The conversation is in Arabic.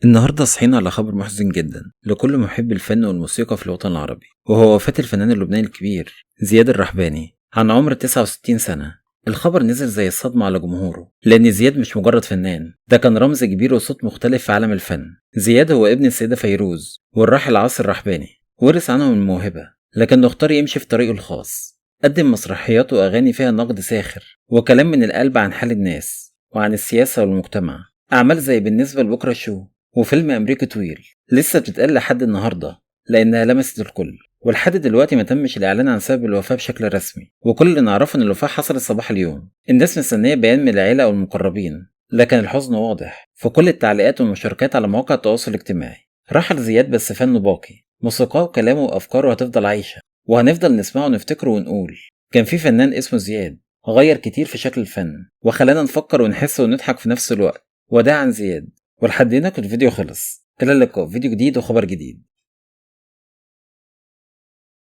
النهاردة صحينا على خبر محزن جدا لكل محب الفن والموسيقى في الوطن العربي، وهو وفاة الفنان اللبناني الكبير زياد الرحباني عن عمر 69 سنة. الخبر نزل زي الصدمة على جمهوره، لأن زياد مش مجرد فنان، ده كان رمز كبير وصوت مختلف في عالم الفن. زياد هو ابن السيدة فيروز والراحل عاصر الرحباني، ورث عنهم الموهبة لكنه اختار يمشي في طريقه الخاص. قدم مسرحيات وأغاني فيها نقد ساخر وكلام من القلب عن حال الناس وعن السياسة والمجتمع. أعمال زي بالنسبة لبكرة شو وفيلم أمريكي طويل لسه بتتقال لحد النهاردة لأنها لمست الكل، ولحد دلوقتي ما تمش الإعلان عن سبب الوفاة بشكل رسمي، وكل اللي نعرفه إن الوفاة حصلت صباح اليوم. الناس مستنية بيان من العيلة أو المقربين، لكن الحزن واضح في كل التعليقات والمشاركات على مواقع التواصل الاجتماعي. رحل زياد بس فنه باقي، موسيقاه وكلامه وأفكاره هتفضل عايشة، وهنفضل نسمعه ونفتكره ونقول كان في فنان اسمه زياد غير كتير في شكل الفن وخلانا نفكر ونحس ونضحك في نفس الوقت. وداعا زياد. ولحد هنا كنت الفيديو خلص. إلى اللقاء في فيديو جديد وخبر جديد.